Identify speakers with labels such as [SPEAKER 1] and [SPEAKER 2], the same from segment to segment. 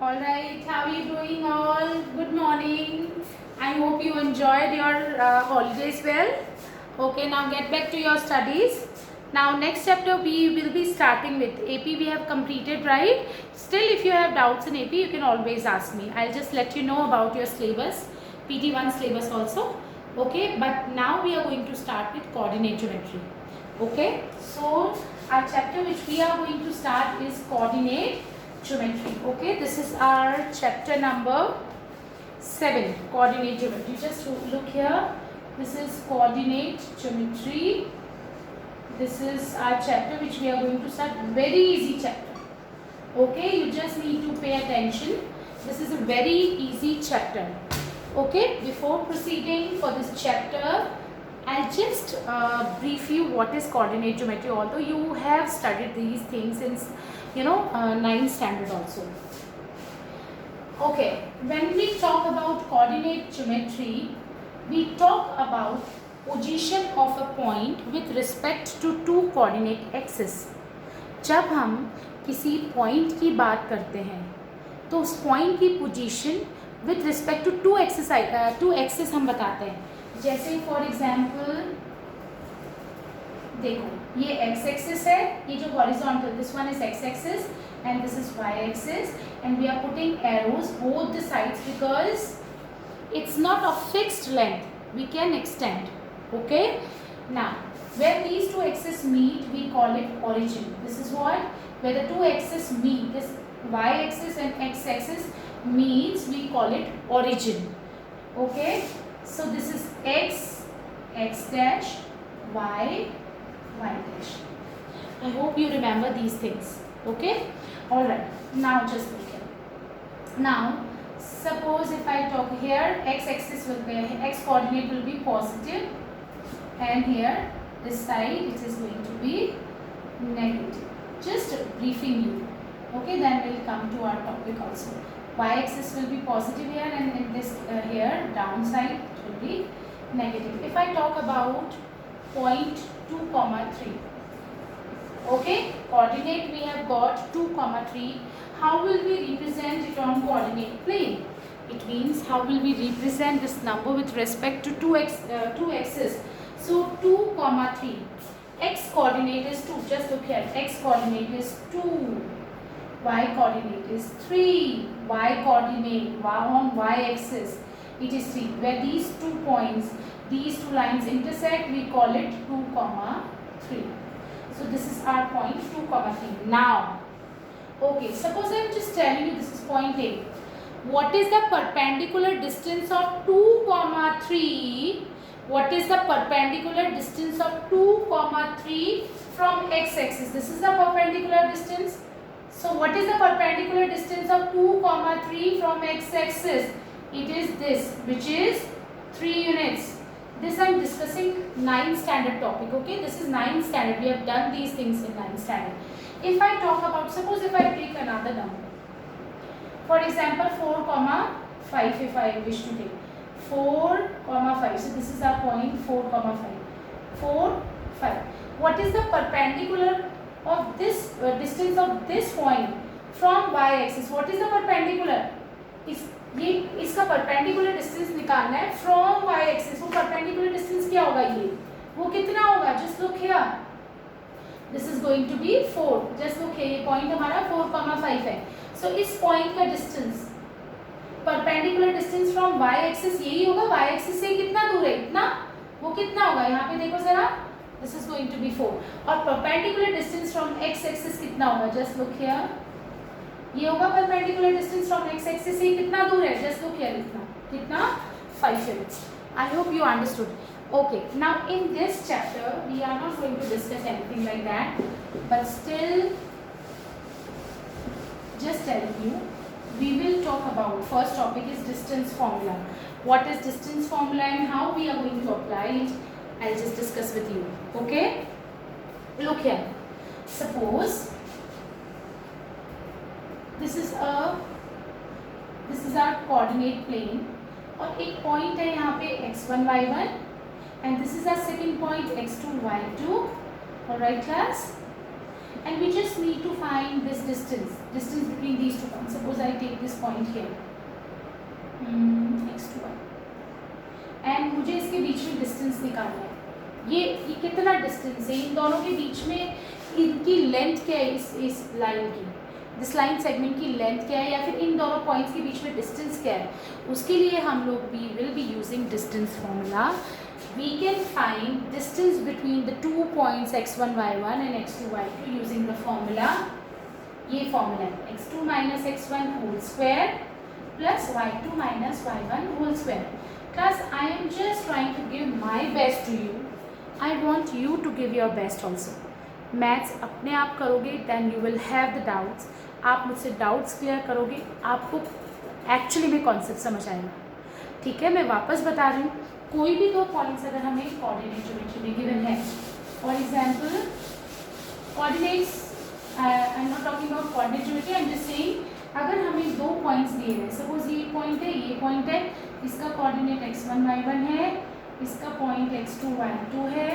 [SPEAKER 1] All right, how are you doing all? Good morning. I hope you enjoyed your holidays well. Okay, now get back to your studies. Now next chapter we will be starting with AP. We have completed, right? Still, if you have doubts in AP, you can always ask me. I'll just let you know about your syllabus, PT1 syllabus also. Okay, but now we are going to start with coordinate geometry. Okay, so our chapter which we are going to start is coordinate geometry. Okay, this is our chapter number 7, coordinate geometry. Just look here. This is coordinate geometry. This is our chapter which we are going to start. Very easy chapter. Okay, you just need to pay attention. This is a very easy chapter. Okay, before proceeding for this chapter, I'll just brief you what is coordinate geometry, although you have studied these things since 9th standard also. Okay, when we talk about coordinate geometry, we talk about position of a point with respect to two coordinate axes. जब हम किसी point की बात करते हैं तो उस point की position with respect to to axis हम बताते हैं. जैसे फॉर एग्जाम्पल देखो, ये एक्स एक्सिस है, ये जो horizontal, this one is X axis and this is Y axis, and we are putting arrows both the sides because it's not a fixed length, we can extend. Okay, now where these two axes meet, we call it origin. This is what, where the two axes meet, this y axis and x axis meets, we call it origin. Okay, so this is x, x dash, y, y dash. I hope you remember these things. Okay, all right, now just look here. Now suppose if I talk here, x axis will be, x coordinate will be positive, and here this side it is going to be negative. Just briefing you. Okay, then we'll come to our topic also. Y axis will be positive here, and in this here downside it will be negative. If I talk about point 2, 3. Okay, coordinate we have got 2, 3. How will we represent it on coordinate plane? It means how will we represent this number with respect to two axes. So 2, 3. X coordinate is 2. Just look here. X coordinate is 2. Y coordinate is 3. Y coordinate on y axis it is 3. Where these 2 points, these 2 lines intersect, we call it 2, 3. So this is our point 2, 3. Now, okay, suppose I am just telling you this is point A. What is the perpendicular distance of 2, 3? What is the perpendicular distance of 2, 3 from x axis? This is the perpendicular distance. So what is the perpendicular distance of 2, 3 from x axis? It is this, which is 3 units. This I am discussing 9th standard topic. Okay, this is 9th standard. We have done these things in 9th standard. If I talk about, suppose if I take another number, for example 4, 5, if I wish to take 4, 5. So this is our point 4, 5. 4, 5. What is the perpendicular of this distance of this point from y axis? What is the perpendicular? ये इसका perpendicular distance निकालना है from y axis. वो perpendicular distance क्या होगा? ये वो कितना होगा? Just look here. This is going to be 4. Just look here. ये point हमारा 4, 5 है. So इस point का distance, perpendicular distance from y axis यही होगा. y एक्सिस से कितना दूर है? इतना. वो कितना होगा? यहाँ पे देखो जरा, this is going to be 4. और perpendicular distance from x axis कितना होगा? Just look here. ये होगा perpendicular distance from x axis से कितना दूर है? Just look here. कितना 5 units. I hope you understood. Okay, now in this chapter we are not going to discuss anything like that, but still just telling you, we will talk about, first topic is distance formula. What is distance formula and how we are going to apply it, I'll just discuss with you. Okay, look here. Suppose this is our coordinate plane और एक point है यहाँ पे x1 y1 and this is our second point x2 y2. All right class, and we just need to find this distance between these 2 points. Suppose I take this point here x2 y, and मुझे इसके बीच में distance निकालना है। ये कितना distance है इन दोनों के बीच में, इनकी लेंथ क्या है, इस लाइन की, दिस लाइन सेगमेंट की लेंथ क्या है, या फिर इन दोनों पॉइंट्स के बीच में डिस्टेंस क्या है। उसके लिए हम लोग we will be using distance formula. We can find distance between the 2 points x1 y1 and x2 y2 using the formula. ये फॉर्मूला है x2 minus x1 whole square plus y2 minus y1 whole square. Class, I am just trying to give my best to you. I want you to give your best also. Maths अपने आप करोगे then you will have the doubts. आप मुझसे doubts clear करोगे, आपको actually में concept समझ आएगा। ठीक है, मैं वापस बता रही हूँ, कोई भी 2 पॉइंट्स अगर हमें कोऑर्डिनेट ज्योमेट्री में गिवन है, for example coordinates, I am not talking about coordinate geometry, I am just saying अगर हमें 2 पॉइंट्स दिए हैं, सपोज ये पॉइंट है, ये पॉइंट है, इसका कोऑर्डिनेट x1 y1 है, इसका पॉइंट x2 y2 है।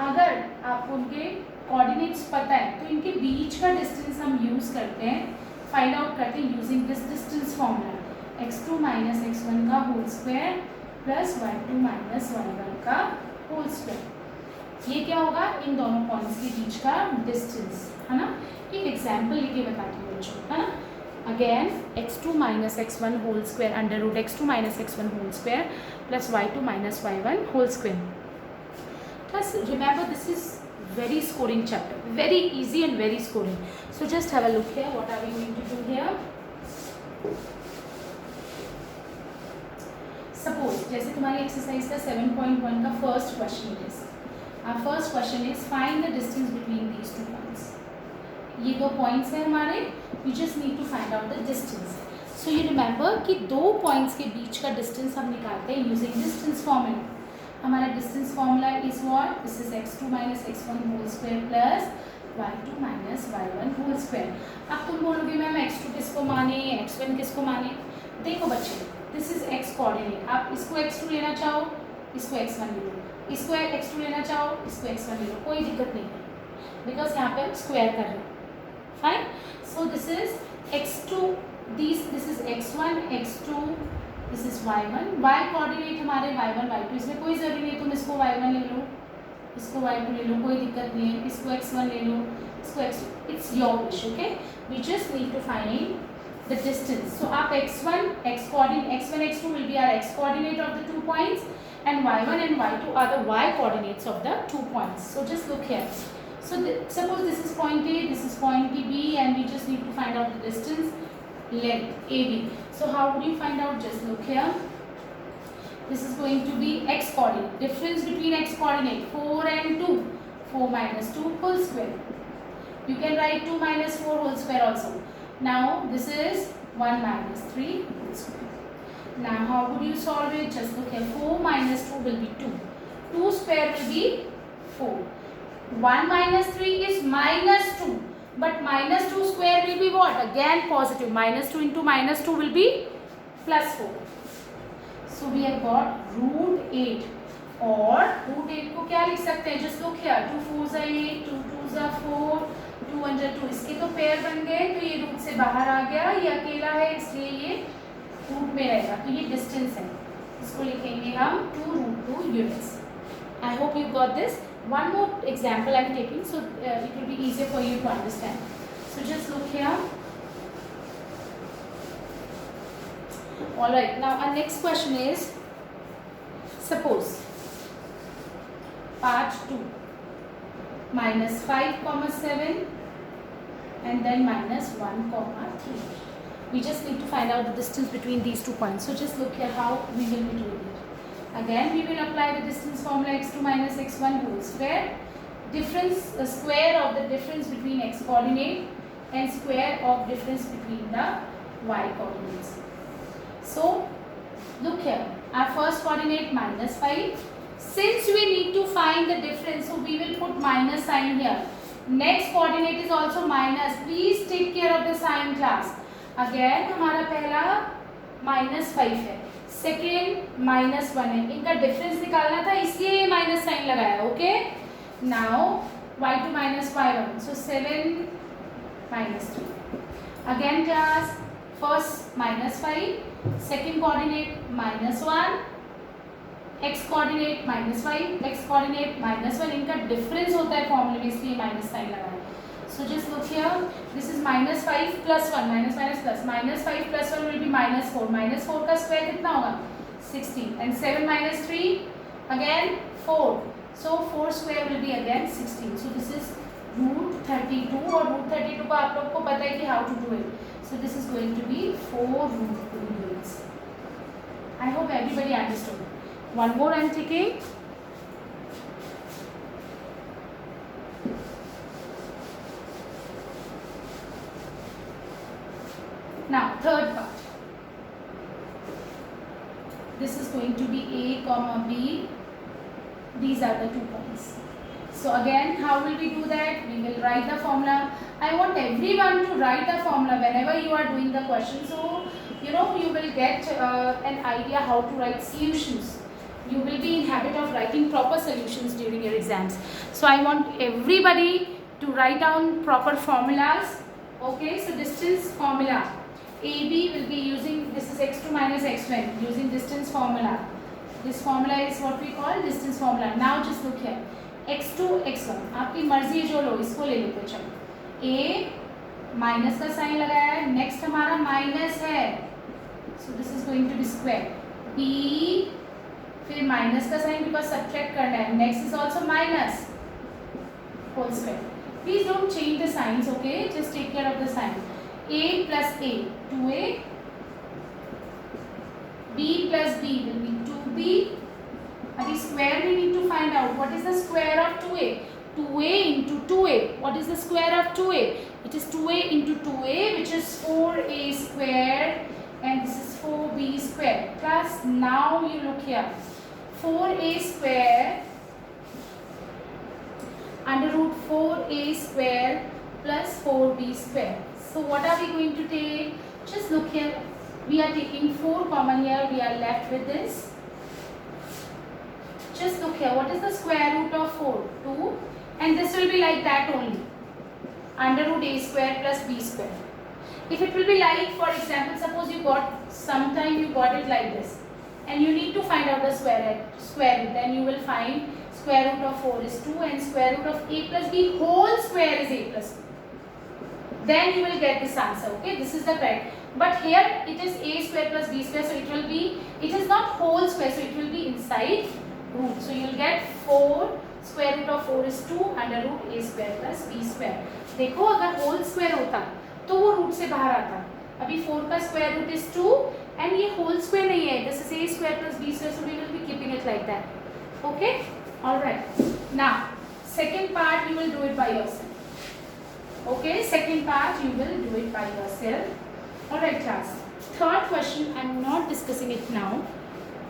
[SPEAKER 1] अगर आपको उनके कोऑर्डिनेट्स पता है तो इनके बीच का डिस्टेंस हम यूज़ करते हैं, फाइंड आउट करते हैं using this distance formula, x2 minus x1 का whole square plus y2 minus y1 का होल स्क्वायर। ये क्या होगा, इन दोनों पॉइंट्स के बीच का डिस्टेंस, है ना। एक एग्जाम्पल लेके बताती हूँ बच्चों, है ना। Again, x2 minus x1 whole square under root x2 minus x1 whole square plus y2 minus y1 whole square. Plus, remember this is very scoring chapter, very easy and very scoring. So just have a look here. What are we going to do here? Suppose जैसे तुम्हारी exercise का 7.1 का first question is. Our first question is find the distance between these 2 points. ये 2 points हैं हमारे, you just need to find out the distance. So you remember कि 2 points के बीच का डिस्टेंस हम निकालते हैं यूजिंग डिस्टेंस फॉर्मूला। हमारा distance formula is what, this is x2 minus x1 whole square plus y2 minus y1 whole square. अब तुम बोलोगे मैम x2 किसको माने, x1 किसको माने। देखो बच्चे, दिस इज x कोऑर्डिनेट, आप इसको x2 लेना चाहो, इसको x1 ले लो, इसको x2 लेना चाहो, इसको x1 ले लो, कोई दिक्कत नहीं है, बिकॉज यहाँ पे हम स्क्वायर कर रहे हैं। Fine. So this is x2. This is x1, x2. This is y1. Y coordinate हमारे y1, y2. इसमें कोई ज़रूरी नहीं तुम इसको y1 ले लो, इसको y2 ले लो, कोई दिक्कत नहीं है। इसको x1 ले लो, इसको x2. It's your wish, okay? We just need to find the distance. So आप x1, x coordinate, x1, x2 will be our x coordinate of the 2 points, and y1 and y2 are the y coordinates of the 2 points. So just look here. So suppose this is point A, this is point B, and we just need to find out the distance, length AB. So how would you find out? Just look here. This is going to be x coordinate. Difference between x coordinate 4 and 2. 4 minus 2 whole square. You can write 2 minus 4 whole square also. Now this is 1 minus 3 whole square. Now how would you solve it? Just look here. 4 minus 2 will be 2. 2 square will be 4. 1 minus 3 is minus 2, but minus 2 square will be what? Again positive. Minus 2 into minus 2 will be plus 4. So we have got root 8, और root 8 को क्या लिख सकते हैं? Just look here. 2 4s are 8, 2 2s are 4, 2 under 2. इसके तो pair बन गए, तो ये रूट से बाहर आ गया, ये अकेला है इसलिए ये रूट में रहेगा। तो ये डिस्टेंस है, इसको लिखेंगे हम 2 root 2 units. I hope you got this. One more example I am taking, so it will be easier for you to understand. So just look here. All right. Now our next question is, suppose part 2 minus 5,7 and then minus 1,3. We just need to find out the distance between these 2 points. So just look here how we will be doing it. Again we will apply the distance formula, x2 minus x1 whole square, difference square of the difference between x coordinate and square of difference between the y coordinates. So look here, our first coordinate minus 5. Since we need to find the difference, so we will put minus sign here. Next coordinate is also minus. Please take care of the sign class. Again हमारा पहला minus 5 है, second minus 1 है, इनका difference निकालना था इसलिए ये minus sign लगाया। Okay, now y2 minus y1, सो 7 minus 3. Again class first -5, second coordinate -1, x coordinate -5, x coordinate -1. इनका डिफरेंस होता है फॉर्मूले में, इसलिए माइनस साइन लगा है. So just look here, this is -5 plus 1, minus minus plus, -5 plus 1 will be -4. -4 का square कितना होगा? 16. And 7 minus 3 again 4. So 4 square will be again 16. So this is √32, और √32 को आप लोग को पता है कि how to do it. So this is going to be 4√2 units. I hope everybody understood. One more I am taking. Now third part. This is going to be A comma B. These are the 2 points. So again, how will we do that? We will write the formula. I want everyone to write the formula whenever you are doing the question, so you know you will get an idea how to write solutions. You will be in habit of writing proper solutions during your exams. So I want everybody to write down proper formulas. Okay, so distance formula. AB will be using, this is x2 minus x1, using distance formula. This formula is what we call distance formula. Now just look here, x2 x1 आपकी मर्जी जो लो, इसको ले लेते चलो. A minus का sign लगाया है, नेक्स्ट हमारा माइनस है, so this is going to be square. B फिर माइनस का साइन बिकॉज सब्ट्रैक्ट करना है, next is also minus whole square. Please don't change the science, okay, just take care of the sign. A plus A 2A, B plus B will be 2B. अभी square we need to find out what is the square of 2A. 2A into 2A. What is the square of 2A? It is 2A into 2A, which is 4A square, and this is 4B square. Plus now you look here, 4A square under root 4A square plus 4B square. So what are we going to take? Just look here. We are taking 4 common here. We are left with this. Just look here. What is the square root of 4? 2. And this will be like that only. Under root A square plus B square. If it will be like, for example, suppose you got, sometime you got it like this. And you need to find out the square root. Then you will find square root of 4 is 2 and square root of A plus B whole square is A plus B. Then you will get this answer, okay, this is the correct. But here it is A square plus B square, so it will be, it is not whole square, so it will be inside root. So you will get 4 square root of 4 is 2 under root A square plus B square. देखो अगर whole square होता तो वो root से बाहर आता. अभी 4 का square root is 2 and ये whole square नहीं है, this is A square plus B square, so we will be keeping it like that. Okay, all right. Now second part you will do it by yourself. Okay, second part you will do it by yourself. All right class, third question I'm not discussing it now.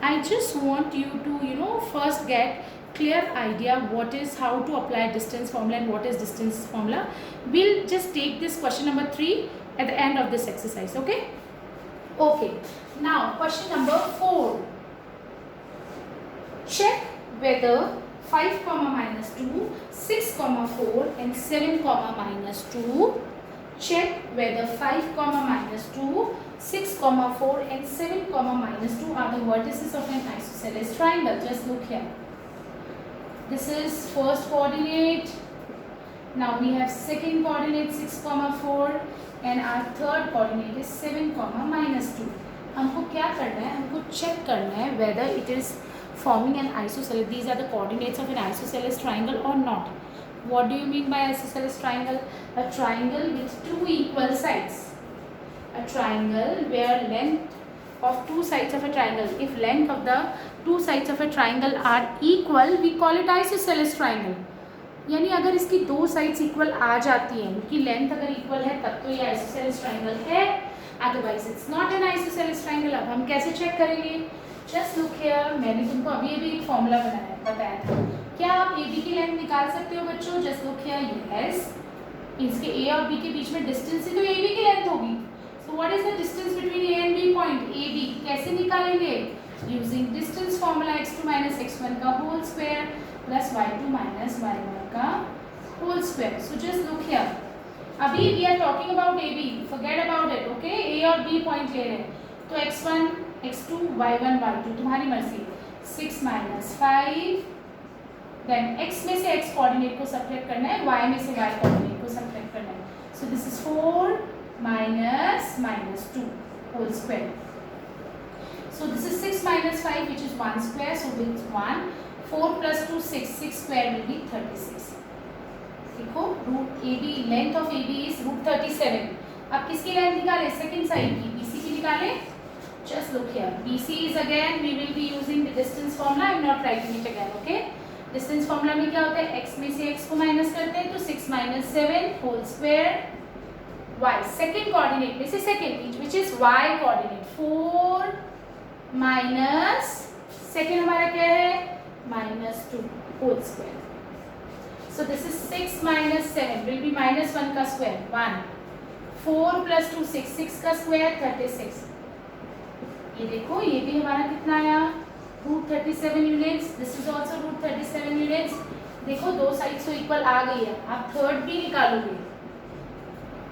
[SPEAKER 1] I just want you to first get clear idea what is, how to apply distance formula and what is distance formula. We'll just take this question number 3 at the end of this exercise. Okay, okay. Now question number 4. Check whether 5 comma minus 2, 6 comma 4 and 7 comma minus 2. Check whether 5 comma minus 2, 6 comma 4 and 7 comma minus 2 are the vertices of an isosceles triangle. Just look here. This is first coordinate. Now we have second coordinate 6 comma 4 and our third coordinate is 7 comma minus 2. हमको क्या करना है, हमको check करना है whether it is forming an isosceles, these are the coordinates of an isosceles triangle or not. What do you mean by isosceles triangle? A triangle with 2 equal sides. A triangle where length of 2 sides of a triangle, if length of the 2 sides of a triangle are equal, we call it isosceles triangle. यानी अगर इसकी 2 sides equal आ जाती हैं, उनकी length अगर equal है तब तो ये isosceles triangle है, otherwise it's not an isosceles triangle. अब हम कैसे check करेंगे? Just look here, मैंने तुमको अभी एक फॉर्मूला बताया था. क्या आप ए बी की लेंथ निकाल सकते हो बच्चों? Just look here, yes. इसके ए और बी के बीच में डिस्टेंस ही तो ए बी की लेंथ होगी. So what is the distance between A and B point? A B कैसे निकालेंगे? Using distance formula x2 minus x1 का whole square plus y2 minus y1 का whole square. So just look here. अभी we are talking about A B, forget about it, okay. A और B point ले रहे हैं, तो x1 x2 y1 y2 तुम्हारी मर्जी। 6 माइनस 5, देन x में से x कोऑर्डिनेट को सब्ट्रैक्ट करना है, y में से y कोऑर्डिनेट को सब्ट्रैक्ट करना है। So this is 4 minus minus 2 whole square. So this is 6 minus 5, which is 1 square, so with 1, 4 plus 2 6, 6 square will be 36. देखो root A B, length of A B is root 37। अब किसकी length निकाले? Second side की, BC की निकाले। Just look here, BC is again we will be using the distance formula. I am not writing it again, okay? Distance formula में क्या होता है? x में से x को माइनस करते हैं, तो 6 minus 7 whole square y, second coordinate में से second, which is y coordinate, 4 minus second हमारा क्या है? -2 whole square. So this is 6 minus 7 will be -1 का स्क्वायर 1, 4 प्लस 2 6, 6 का स्क्वायर 36। ये देखो ये भी हमारा कितना आया? Root 37 units. This is also root 37 units. देखो दो साइड्स तो इक्वल आ गई है, आप थर्ड भी निकालोगे,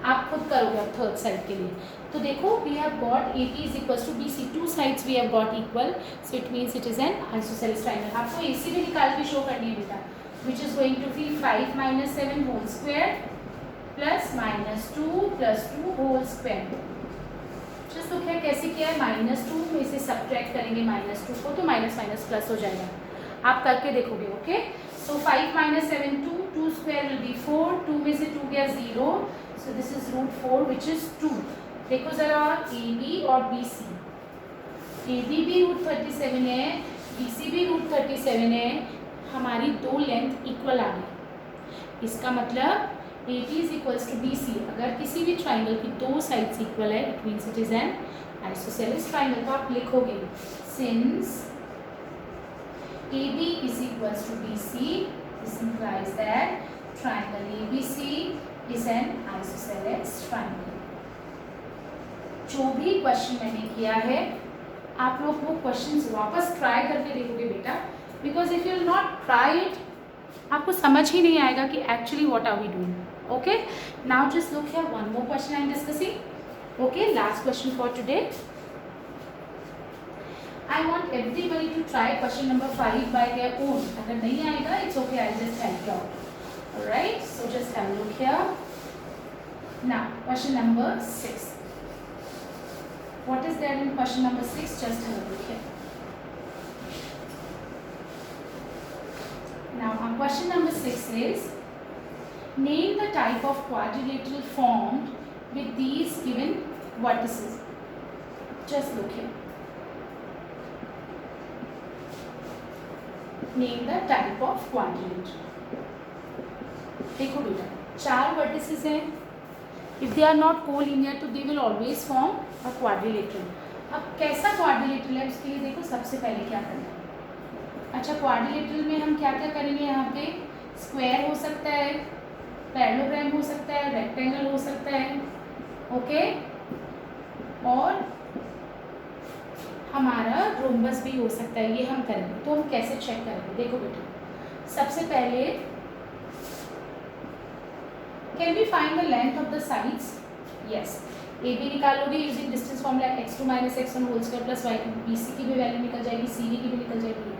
[SPEAKER 1] आप खुद करोगे अब थर्ड साइड के लिए। तो देखो we have got AP is equal to BC, two sides we have got equal, so it means it is an isosceles triangle. आपको AC भी निकाल के शो करनी है बेटा, which is going to be 5 minus 7 whole square plus -2 plus 2 whole square. Just look है कैसे किया है, -2 में से सब्ट्रैक्ट करेंगे -2 को, तो माइनस माइनस प्लस हो जाएगा। आप करके देखोगे, okay. So 5 minus 7 2, 2 square will be 4, 2 में से 2 गया 0, so this is root 4 which is 2। देखो जरा AB और BC, AB भी रूट 37 है, BC भी रूट 37 है, हमारी दो लेंथ इक्वल आ गई। इसका मतलब AB is equals to BC। अगर किसी भी ट्राइंगल की दो साइड्स इक्वल है, it means it is an isosceles triangle. तो आप लिखोगे since AB is equals to BC, this implies that triangle ABC is an isosceles triangle. जो भी क्वेश्चन मैंने किया है आप लोग वो क्वेश्चंस वापस ट्राई करके देखोगे बेटा, because if you will not try it आपको समझ ही नहीं आएगा कि actually what are we doing. Okay, now just look here, one more question I am discussing. Okay, last question for today. I want everybody to try question number 5 by their own. अगर नहीं आएगा it's okay, I'll just help you out. Alright, so just have a look here. Now question number 6. What is there in question number 6? Just have a look here. Now our question number 6 is, name the type of quadrilateral formed with these given vertices. Just look here. Name the type of quadrilateral. देखो बेटा, चार vertices हैं, if they are not collinear तो they will always form a quadrilateral. अब कैसा quadrilateral है उसके लिए देखो सबसे पहले क्या करना है। अच्छा, क्वाड्रिलेटरल में हम क्या क्या करेंगे, यहाँ पे स्क्वायर हो सकता है, पैरेललोग्राम हो सकता है, रेक्टेंगल हो सकता है, ओके, और हमारा रोम्बस भी हो सकता है। ये हम करेंगे, तो हम कैसे चेक करेंगे देखो बेटा, सबसे पहले can we find the length of the sides. Yes, A B निकाल लोगे using distance formula x2 minus x1 whole square plus y, BC की भी वैल्यू निकल जाएगी, CD की भी निकल जाएगी।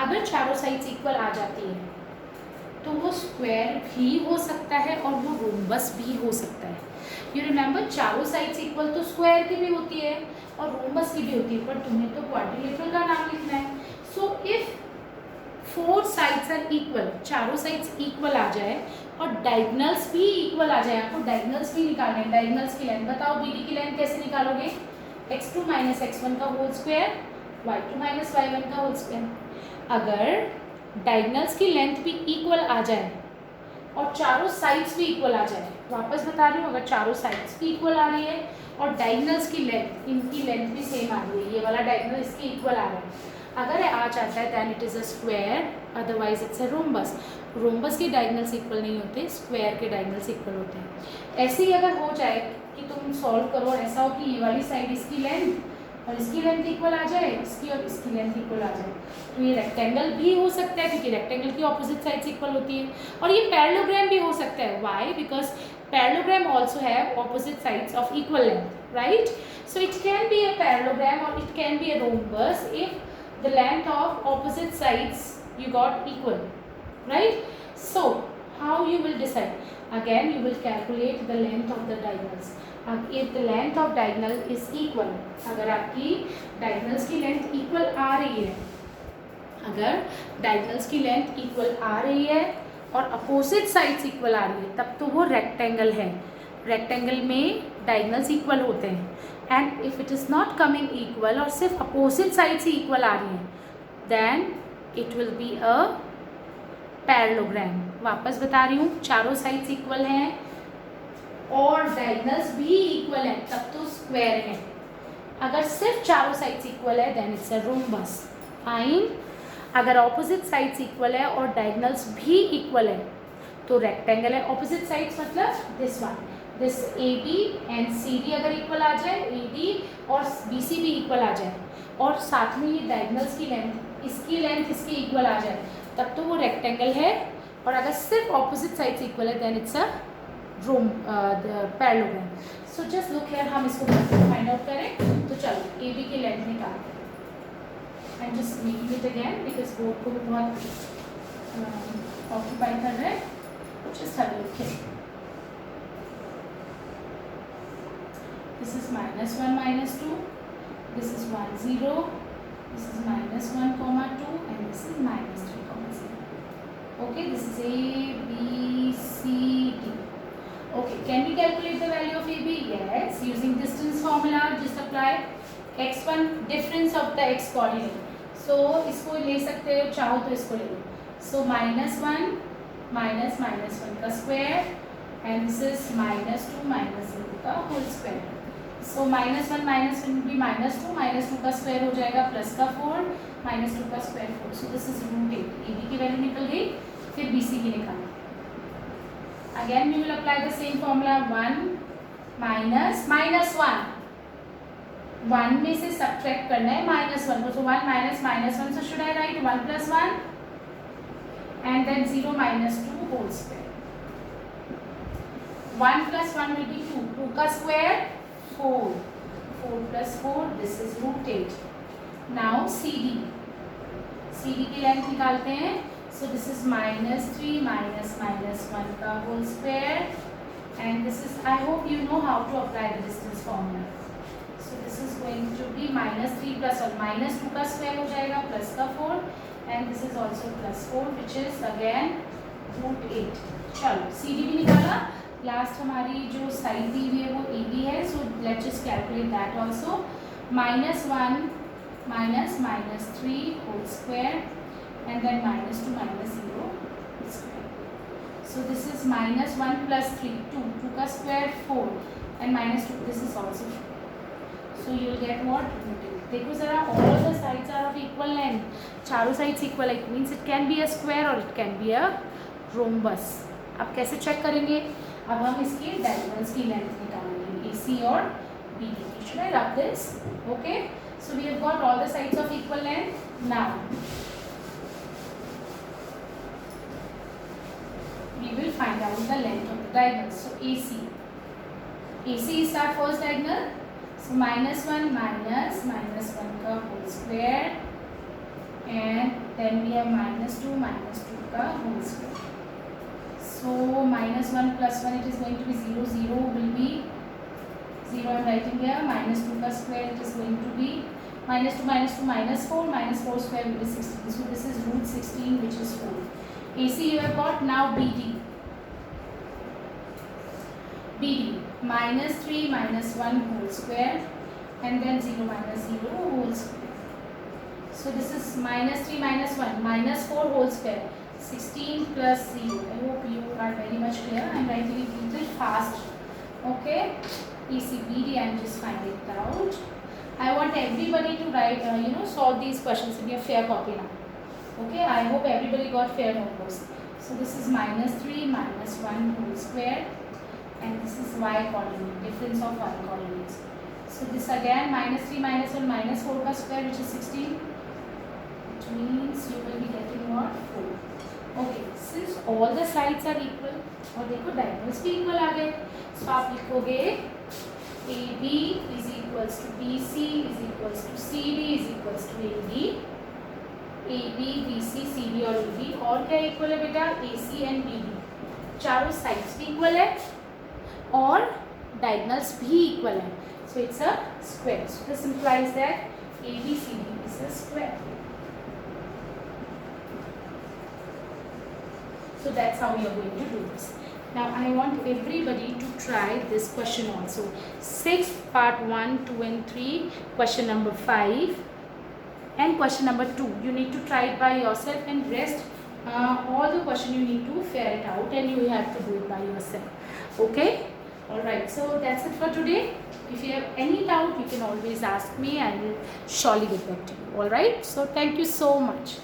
[SPEAKER 1] अगर चारों साइड्स इक्वल आ जाती है तो वो स्क्वायर भी हो सकता है और वो रोम्बस भी हो सकता है। यू रिमेंबर, चारों साइड्स इक्वल तो स्क्वायर की भी होती है और रोम्बस की भी होती है, पर तुम्हें तो क्वाड्रिलेटरल का नाम लिखना है। So if 4 sides are equal, चारों साइड्स इक्वल आ जाए और डायगोनल्स भी इक्वल आ जाए, आपको डायगोनल्स भी निकालना है। डायगोनल्स की लेंथ बताओ, BD की लेंथ कैसे निकालोगे, x2 माइनस x1 का whole square, y2 minus y1 का होल स्क्वायर। अगर डायगोनल्स की लेंथ भी इक्वल आ जाए और चारों साइड्स भी इक्वल आ जाए, वापस बता रही हूँ, अगर चारों साइड्स भी इक्वल आ रही है और डायगोनल्स की लेंथ, इनकी लेंथ भी सेम आ रही है, ये वाला डायगोनल इसके इक्वल आ रहा है, अगर आ जाता है then it is a square, otherwise it's a rhombus. Rhombus के डायगोनल्स इक्वल नहीं होते, स्क्वायर के डायगोनल्स इक्वल होते हैं। ऐसे ही अगर हो जाए कि तुम सॉल्व करो और ऐसा हो कि ये वाली साइड इसकी लेंथ और इसकी लेंथ इक्वल आ जाए, इसकी और इसकी लेंथ इक्वल आ जाए, तो ये रेक्टेंगल भी हो सकता है क्योंकि रेक्टेंगल की ऑपोजिट साइड्स इक्वल होती है, और ये पैरेललोग्राम भी हो सकता है। Why? Because Parallelogram also have opposite sides of equal length, right? So it can be a parallelogram or it can be a rhombus if the length of opposite sides you got equal, right? So how you will decide? Again, you will calculate the length of the diagonals. If the length of diagonal is equal, अगर आपकी diagonals की length equal आ रही है, अगर diagonals की length equal आ रही है और अपोजिट साइड्स इक्वल आ रही है, तब तो वो रेक्टेंगल है. रेक्टेंगल में डायगनल्स इक्वल होते हैं. And if it is not coming equal और सिर्फ अपोजिट साइड्स ही इक्वल आ रही हैं, then it will be a parallelogram. वापस बता रही हूँ, चारों साइड्स इक्वल हैं और डायगनल्स भी इक्वल हैं, तब तो स्क्वायर है. अगर सिर्फ चारों साइड्स इक्वल है, then it's a rhombus. Fine. अगर ऑपोजिट साइड्स इक्वल है और डायगनल्स भी इक्वल है, तो रेक्टेंगल है. ऑपोजिट साइड्स मतलब this one, this A B and C D अगर इक्वल आ जाए, ए डी और बी सी भी इक्वल आ जाए, और साथ में ये डायगनल्स की लेंथ, इसकी लेंथ इसकी इक्वल आ जाए, तब तो वो रेक्टेंगल है. और अगर सिर्फ ऑपोजिट साइड्स इक्वल है, then it's a parallelogram. So just look here, हम इसको फाइंड आउट करें. तो चलो ए बी की लेंथ निकालते हैं. I'm just making it again because board को भी बहुत ऑक्यूपाई कर रहे हैं. Just have a look here. This is -1, -2. This is 1, 0. This is -1, -2, and this is -3, 0. Okay, this is A, B, C, D. Okay, can we calculate the value of AB? Yes, using distance formula. Just apply x1 difference of the x coordinate. So इसको ले सकते हो, चाहो तो इसको ले लो. So -1 minus -1 का square and this is -2 -0 का होल स्क्वायर. सो -1 -1 भी -2 का स्क्वायर हो जाएगा प्लस का 4 -2 का square 4. So this is √8. A B की वैल्यू निकल गई. फिर बी सी की निकालना. Again we will apply the same formula. 1 -1 1 में से सब्ट्रैक्ट करना है -1 को. सो 1 -1. So should I right 1 + 1 and then 0 - 2 whole square. 1 + 1 will be 2. 2 का square 4. 4 + 4, this is √8. Now CD. CD की लेंथ निकालते हैं. So this is -3 -1 का whole square, and this is, I hope you know how to apply the distance formula. So this is going to be -3 + 1 -2 का square हो जाएगा plus का 4, and this is also +4 which is again √8. चलो CD भी निकाला. Last हमारी जो side दी हुई है वो AB है. So let's just calculate that also. -1 -3 whole square and then -2 -0 square. So this is -1 + 3 2 का square 4 and -2, this is also 4. So you will get what? देखो जरा, all the sides are of equal length. चारों sides equal है, it means it can be a square or it can be a rhombus. अब कैसे check करेंगे? अब हम इसकी डायगोनल्स की लेंथ निकालेंगे, AC और BD. Should I rub this? Okay. So we have got all the sides of equal length. Now we will find out the length of the diagonals. So AC is our first diagonal. So -1 -1 का whole square, and then we have -2 -2 का whole square. So -1 + 1, it is going to be 0. 0 will be 0. I am writing here. -2 का square, it is going to be -2 -2 -4 -4 square will be 16. So this is √16, which is 4. AC you have got. Now BD. -3 -1 whole square, and then 0 -0 whole square. So this is -3 -1 -4 whole square, 16 + 0. I hope you are very much clear. I am writing it a little fast. Okay. ECBD, I am just finding it out. I want everybody to write, solve these questions in your fair copy now. Okay. I hope everybody got fair notebooks. So this is -3 -1 whole square, and this is y coordinate, difference of y coordinates. So this again -3 -1 -4 का square, which is 16. Which means you will be getting what? 4. Okay, since all the sides are equal, और देखो diagonals भी equal आ गए, so आप लिखोगे AB is equals to BC is equals to CD is equals to AD, AB, BC, CD और AD और क्या equal है बेटा? AC and BD, चारों sides भी equal है और diagonals भी equal है, so it's a square. So this implies that ABCD is a square. So that's how we are going to do this. Now I want everybody to try this question also. 6 part 1, 2 and 3, question number 5 and question number 2. You need to try it by yourself, and rest all the question you need to ferret out and you have to do it by yourself. Okay? Alright, so that's it for today. If you have any doubt, you can always ask me. I will surely get back to you. Alright? So thank you so much.